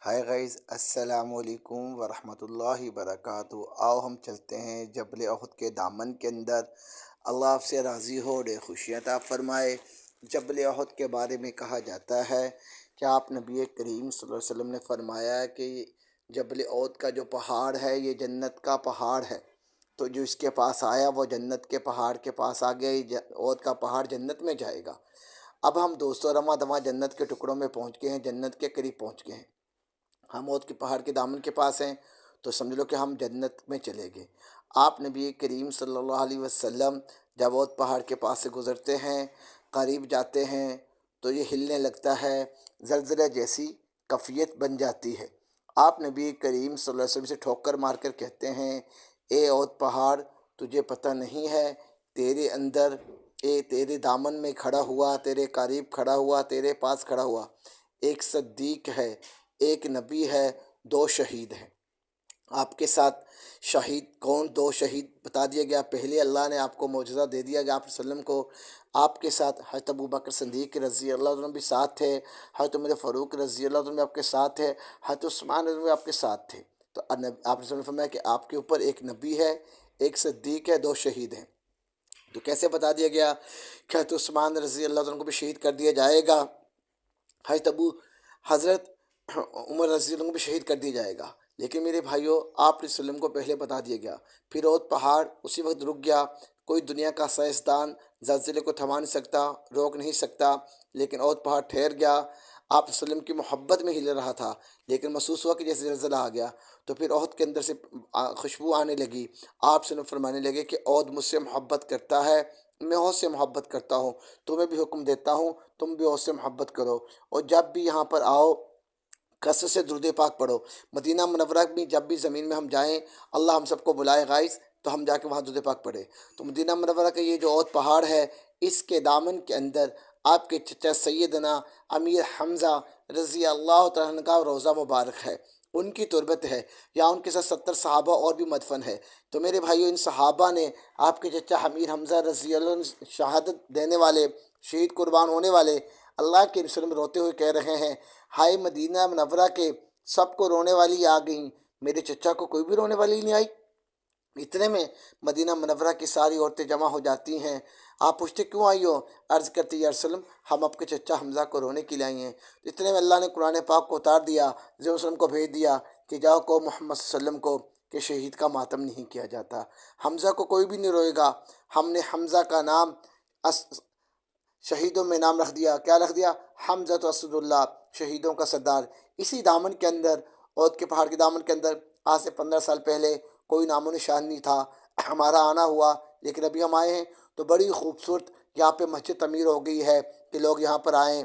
ہائے غیز السلام علیکم ورحمۃ اللہ وبرکاتہ۔ آؤ ہم چلتے ہیں جبل احد کے دامن کے اندر۔ اللہ آپ سے راضی ہو اور خوشیاں عطا فرمائے۔ جبل احد کے بارے میں کہا جاتا ہے کہ آپ نبی کریم صلی اللہ علیہ وسلم نے فرمایا کہ جبل احد کا جو پہاڑ ہے یہ جنت کا پہاڑ ہے، تو جو اس کے پاس آیا وہ جنت کے پہاڑ کے پاس آ گیا، احد کا پہاڑ جنت میں جائے گا۔ اب ہم دوستوں رواں دواں جنت کے ٹکڑوں میں پہنچ گئے ہیں، جنت کے قریب پہنچ گئے ہیں، ہم احد کے پہاڑ کے دامن کے پاس ہیں، تو سمجھ لو کہ ہم جنت میں چلے گئے۔ آپ نبی کریم صلی اللہ علیہ وسلم جب احد پہاڑ کے پاس سے گزرتے ہیں، قریب جاتے ہیں تو یہ ہلنے لگتا ہے، زلزلہ جیسی کیفیت بن جاتی ہے۔ آپ نبی کریم صلی اللہ علیہ وسلم سے ٹھوکر مار کر کہتے ہیں، اے احد پہاڑ، تجھے پتہ نہیں ہے تیرے اندر، تیرے دامن میں کھڑا ہوا، تیرے قریب کھڑا ہوا، تیرے پاس کھڑا ہوا ایک صدیق ہے، ایک نبی ہے، دو شہید ہیں۔ آپ کے ساتھ شہید کون؟ دو شہید بتا دیا گیا۔ پہلے اللہ نے آپ کو معجزہ دے دیا کہ آپ وسلم کو، آپ کے ساتھ حضرت ابوبکر صدیق رضی اللہ عنہ بھی ساتھ تھے، حضرت عمر فاروق رضی اللہ عنہ بھی آپ کے ساتھ تھے، حضرت عثمان رضی اللہ عنہ بھی آپ کے ساتھ تھے۔ تو آپ نے فرمایا کہ آپ کے اوپر ایک نبی ہے، ایک صدیق ہے، دو شہید ہیں۔ تو کیسے بتا دیا گیا کہ حضرت عثمان رضی اللہ عنہ کو بھی شہید کر دیا جائے گا، حضرت عمر رضی اللہ عنہ کو بھی شہید کر دیا جائے گا؟ لیکن میرے بھائیوں، آپ علیہ وسلم کو پہلے بتا دیا گیا، پھر احد پہاڑ اسی وقت رک گیا۔ کوئی دنیا کا سائنسدان زلزلے کو تھما نہیں سکتا، روک نہیں سکتا، لیکن احد پہاڑ ٹھہر گیا۔ آپ علیہ وسلم کی محبت میں ہل رہا تھا، لیکن محسوس ہوا کہ جیسے زلزلہ آ گیا، تو پھر احد کے اندر سے خوشبو آنے لگی۔ آپ صلی اللہ علیہ وسلم فرمانے لگے کہ احد مجھ سے محبت کرتا ہے، میں احد سے محبت کرتا ہوں، تمہیں بھی حکم دیتا ہوں تم بھی احد سے محبت کرو، اور جب بھی یہاں پر آؤ کثرت سے درود پاک پڑھو۔ مدینہ منورہ میں جب بھی زمین میں ہم جائیں، اللہ ہم سب کو بلائے غائز تو ہم جا کے وہاں درود پاک پڑھیں۔ تو مدینہ منورہ کا یہ جو احد پہاڑ ہے، اس کے دامن کے اندر آپ کے چچا سیدنا امیر حمزہ رضی اللہ تعالیٰ عنہ کا روضہ مبارک ہے، ان کی تربت ہے، یا ان کے ساتھ 70 صحابہ اور بھی مدفن ہے۔ تو میرے بھائیو، ان صحابہ نے آپ کے چچا امیر حمزہ رضی اللہ عنہ شہادت دینے والے، شہید قربان ہونے والے، اللہ کے رسول میں روتے ہوئے کہہ رہے ہیں، ہائے مدینہ منورہ کے سب کو رونے والی آ گئیں، میرے چچا کو کوئی بھی رونے والی نہیں آئی۔ اتنے میں مدینہ منورہ کی ساری عورتیں جمع ہو جاتی ہیں۔ آپ پوچھتے کیوں آئی ہو؟ عرض کرتی، یا رسول اللہ، ہم آپ کے چچا حمزہ کو رونے کے لیے آئی ہیں۔ اتنے میں اللہ نے قرآن پاک کو اتار دیا، ضیاء وسلم کو بھیج دیا کہ جاؤ کو محمد صلی اللہ علیہ وسلم کو کہ شہید کا ماتم نہیں کیا جاتا، حمزہ کو کوئی بھی نہیں روئے گا۔ ہم نے حمزہ کا نام شہیدوں میں نام رکھ دیا، کیا رکھ دیا؟ حمزہ اسد اللہ، شہیدوں کا سردار۔ اسی دامن کے اندر، احد کے پہاڑ کے دامن کے اندر، آج سے 15 سال پہلے کوئی نام و نشان نہیں تھا، ہمارا آنا ہوا، لیکن ابھی ہم آئے ہیں تو بڑی خوبصورت یہاں پہ مسجد تعمیر ہو گئی ہے کہ لوگ یہاں پر آئیں،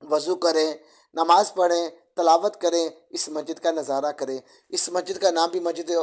وضو کریں، نماز پڑھیں، تلاوت کریں، اس مسجد کا نظارہ کریں۔ اس مسجد کا نام بھی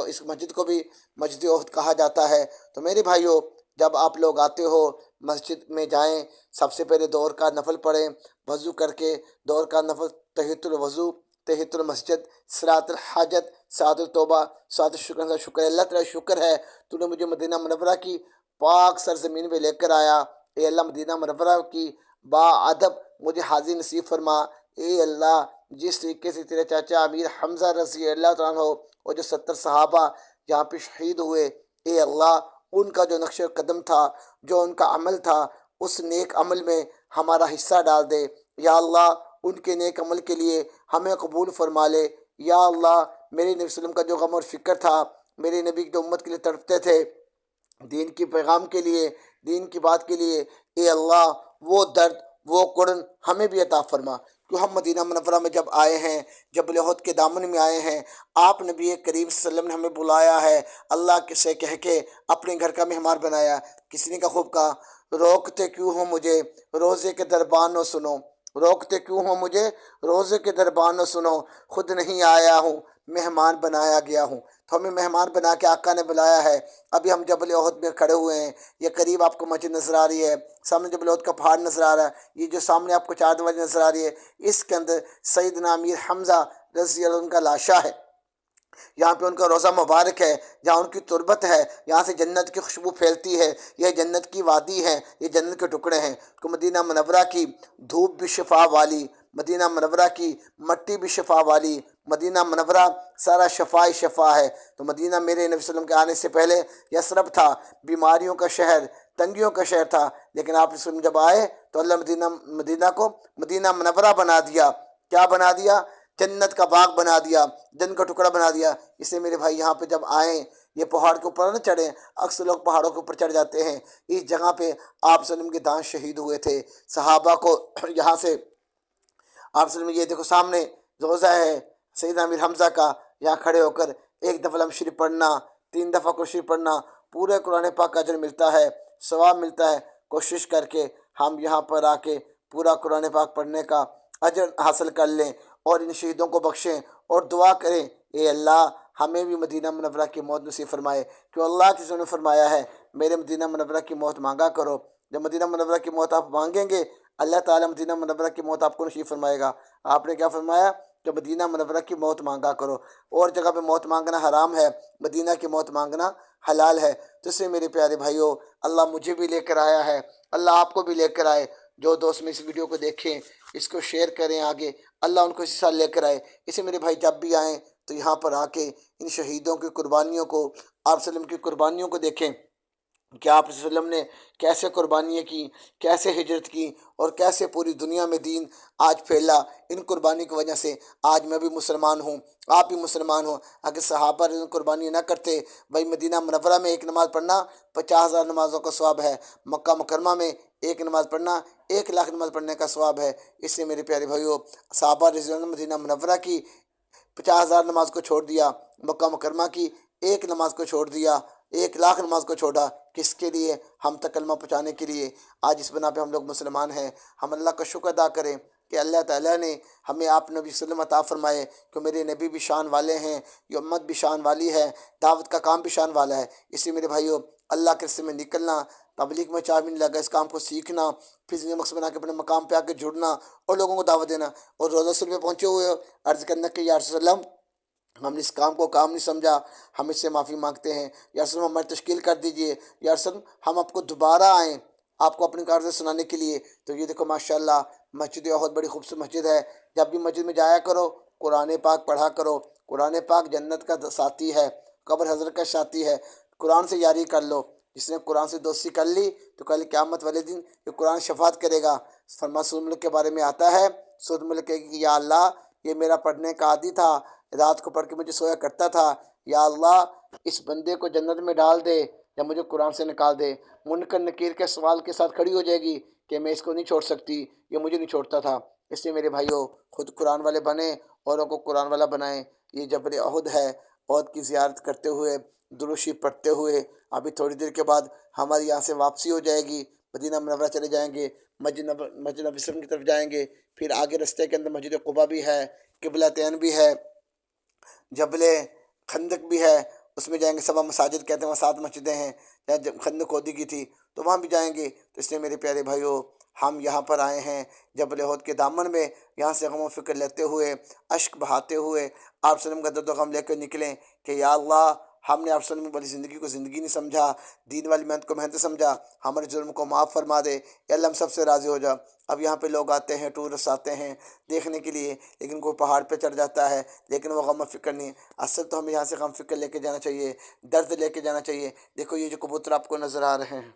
اس مسجد کو بھی مسجد احد کہا جاتا ہے۔ تو میرے بھائیوں، جب آپ لوگ آتے ہو مسجد میں جائیں، سب سے پہلے دو رکعت نفل پڑھیں، وضو کر کے دو رکعت نفل، تحیۃ الوضو، تحیۃ المسجد، صلاۃ الحاجت، سعاد التوبہ، سعاد الشکر، شکر اللہ تعالیٰ شکر ہے تو نے مجھے مدینہ منورہ کی پاک سرزمین پہ لے کر آیا، اے اللہ مدینہ منورہ کی با ادب مجھے حاضر نصیب فرما۔ اے اللہ، جس طریقے سے تیرے چاچا امیر حمزہ رضی اللہ تعالیٰ عنہ اور جو 70 صحابہ یہاں پہ شہید ہوئے، اے اللہ ان کا جو نقش قدم تھا، جو ان کا عمل تھا، اس نیک عمل میں ہمارا حصہ ڈال دے۔ یا اللہ ان کے نیک عمل کے لیے ہمیں قبول فرما لے۔ یا اللہ میرے نبی صلی اللہ علیہ وسلم کا جو غم اور فکر تھا، میرے نبی کی جو امت کے لیے تڑپتے تھے، دین کی پیغام کے لیے، دین کی بات کے لیے، اے اللہ وہ درد، وہ قرن ہمیں بھی عطا فرما۔ کہ ہم مدینہ منورہ میں جب آئے ہیں، جبل احد کے دامن میں آئے ہیں، آپ نبی کریم صلی اللہ علیہ وسلم نے ہمیں بلایا ہے، اللہ سے کہہ کے اپنے گھر کا مہمان بنایا۔ کسی نے کا خوب کہا، روکتے کیوں ہو مجھے روزے کے دربان نہ سنو، روکتے کیوں ہو مجھے روزے کے دربان نہ سنو، خود نہیں آیا ہوں مہمان بنایا گیا ہوں۔ تو ہمیں مہمان بنا کے آقا نے بلایا ہے۔ ابھی ہم جبل احد میں کھڑے ہوئے ہیں، یہ قریب آپ کو مسجد نظر آ رہی ہے، سامنے جبل احد کا پہاڑ نظر آ رہا ہے، یہ جو سامنے آپ کو چار دیواری نظر آ رہی ہے، اس کے اندر سیدنا امیر حمزہ رضی اللہ عنہ کا لاشا ہے۔ یہاں پہ ان کا روضہ مبارک ہے، جہاں ان کی تربت ہے، یہاں سے جنت کی خوشبو پھیلتی ہے، یہ جنت کی وادی ہے، یہ جنت کے ٹکڑے ہیں۔ کہ مدینہ منورہ کی دھوپ بھی شفا والی، مدینہ منورہ کی مٹی بھی شفا والی، مدینہ منورہ سارا شفا ہی شفا ہے۔ تو مدینہ میرے نبی صلی اللہ علیہ وسلم کے آنے سے پہلے یثرب تھا، بیماریوں کا شہر، تنگیوں کا شہر تھا، لیکن آپ وسلم جب آئے تو اللہ مدینہ کو مدینہ منورہ بنا دیا۔ کیا بنا دیا؟ جنت کا باغ بنا دیا، جنت کا ٹکڑا بنا دیا۔ اس لیے میرے بھائی یہاں پہ جب آئیں، یہ پہاڑ کے اوپر نہ چڑھیں، اکثر لوگ پہاڑوں کے اوپر چڑھ جاتے ہیں۔ اس جگہ پہ آپ صلی اللہ علیہ وسلم کے دانت شہید ہوئے تھے، صحابہ کو یہاں سے آپ صلی اللہ علیہ وسلم، یہ دیکھو سامنے روضہ ہے سیدنا امیر حمزہ کا، یہاں کھڑے ہو کر ایک دفعہ لم شریف پڑھنا، 3 دفعہ قرآن شریف پڑھنا، پورے قرآن پاک کا اجر ملتا ہے، ثواب ملتا ہے۔ کوشش کر کے ہم یہاں پر آ کے پورا قرآن پاک پڑھنے کا اجر حاصل کر لیں اور ان شہیدوں کو بخشیں اور دعا کریں، اے اللہ ہمیں بھی مدینہ منورہ کی موت نصیب فرمائے، کہ اللہ کی نے فرمایا ہے میرے مدینہ منورہ کی موت مانگا کرو۔ جب مدینہ منورہ کی موت آپ مانگیں گے، اللہ تعالیٰ مدینہ منورہ کی موت آپ کو نصیب فرمائے گا۔ آپ نے کیا فرمایا کہ مدینہ منورہ کی موت مانگا کرو، اور جگہ پہ موت مانگنا حرام ہے، مدینہ کی موت مانگنا حلال ہے۔ تو اس سے میرے پیارے بھائیوں، اللہ مجھے بھی لے کر آیا ہے، اللہ آپ کو بھی لے کر آئے۔ جو دوست میں اس ویڈیو کو دیکھیں، اس کو شیئر کریں آگے، اللہ ان کو اسی سال لے کر آئے۔ اسے میرے بھائی جب بھی آئیں تو یہاں پر آ کے ان شہیدوں کی قربانیوں کو، آپ صلی اللہ علیہ وسلم کی قربانیوں کو دیکھیں کہ آپ صلی اللہ علیہ وسلم نے کیسے قربانیاں کی، کیسے ہجرت کی، اور کیسے پوری دنیا میں دین آج پھیلا۔ ان قربانی کی وجہ سے آج میں بھی مسلمان ہوں، آپ بھی مسلمان ہوں۔ اگر صحابہ ان قربانی نہ کرتے، بھائی مدینہ منورہ میں ایک نماز پڑھنا 50,000 نمازوں کا ثواب ہے، مکہ مکرمہ میں ایک نماز پڑھنا 1,00,000 نماز پڑھنے کا ثواب ہے۔ اس سے میرے پیارے بھائیوں، صحابہ رضی اللہ عنہم مدینہ منورہ کی 50,000 نماز کو چھوڑ دیا، مکہ مکرمہ کی ایک نماز کو چھوڑ دیا، 1,00,000 نماز کو چھوڑا، کس کے لیے؟ ہم تک کلمہ پہنچانے کے لیے۔ آج اس بنا پہ ہم لوگ مسلمان ہیں۔ ہم اللہ کا شکر ادا کریں کہ اللہ تعالیٰ نے ہمیں آپ نبی صلی اللہ علیہ وسلم عطا فرمائے، کہ میرے نبی بھی شان والے ہیں، یہ امت بھی شان والی ہے، دعوت کا کام بھی شان والا ہے۔ اسی میرے بھائیوں، اللہ کے راستے میں نکلنا، تبلیغ میں 4 مہینے لگا، اس کام کو سیکھنا، پھر زندگی مقصد بنا کے اپنے مقام پہ آ کے جڑنا اور لوگوں کو دعوت دینا، اور روزہ رسول پہ پہنچے ہوئے عرض کرنا کہ یا رسول اللہ ہم نے اس کام کو کام نہیں سمجھا، ہم اس سے معافی مانگتے ہیں، یا رسول اللہ ہماری تشکیل کر دیجئے، یا رسول اللہ ہم آپ کو دوبارہ آئیں آپ کو اپنی کارنامے سنانے کے لیے۔ تو یہ دیکھو ماشاءاللہ مسجد بہت بڑی خوبصورت مسجد ہے۔ جب بھی مسجد میں جایا کرو، قرآن پاک پڑھا کرو۔ قرآن پاک جنت کا ساتھی ہے، قبر حضرت کا ساتھی ہے۔ قرآن سے یاری کر لو، جس نے قرآن سے دوستی کر لی تو کل قیامت والے دن یہ قرآن شفاعت کرے گا۔ فرما سورۃ ملک کے بارے میں آتا ہے، سورۃ ملک کہے گی کہ یا اللہ یہ میرا پڑھنے کا عادی تھا، رات کو پڑھ کے مجھے سویا کرتا تھا، یا اللہ اس بندے کو جنت میں ڈال دے یا مجھے قرآن سے نکال دے۔ منکر نکیر کے سوال کے ساتھ کھڑی ہو جائے گی کہ میں اس کو نہیں چھوڑ سکتی، یہ مجھے نہیں چھوڑتا تھا۔ اس لیے میرے بھائیوں، خود قرآن والے بنیں، اوروں کو قرآن والا بنائیں۔ یہ جبر عہد ہے، عہد کی زیارت کرتے ہوئے، درود شریف پڑھتے ہوئے ابھی تھوڑی دیر کے بعد ہماری یہاں سے واپسی ہو جائے گی، مدینہ منورہ چلے جائیں گے، مسجد نبی وسلم کی طرف جائیں گے۔ پھر آگے رستے کے اندر مسجد قباء بھی ہے، قبلتین بھی ہے، جبل خندق بھی ہے، اس میں جائیں گے۔ 7 مساجد کہتے ہیں، وہاں 7 مسجدیں ہیں جہاں جب خندق کھودی کی تھی، تو وہاں بھی جائیں گے۔ تو اس لیے میرے پیارے بھائیوں، ہم یہاں پر آئے ہیں جبل احد کے دامن میں، یہاں سے غم و فکر لیتے ہوئے، اشک بہاتے ہوئے آپ صلی اللہ علیہ وسلم کا درد و غم لے کر نکلیں کہ یا اللہ ہم نے آپ صلی اللہ علیہ وسلم والی زندگی کو زندگی نہیں سمجھا، دین والی محنت کو محنت سمجھا، ہمارے جرم کو معاف فرما دے، یا اللہ ہم سب سے راضی ہو جا۔ اب یہاں پہ لوگ آتے ہیں، ٹورسٹ آتے ہیں دیکھنے کے لیے، لیکن کوئی پہاڑ پہ چڑھ جاتا ہے لیکن وہ غم و فکر نہیں۔ اصل تو ہمیں یہاں سے غم فکر لے کے جانا چاہیے، درد لے کے جانا چاہیے۔ دیکھو یہ جو کبوتر آپ کو نظر آ رہے ہیں،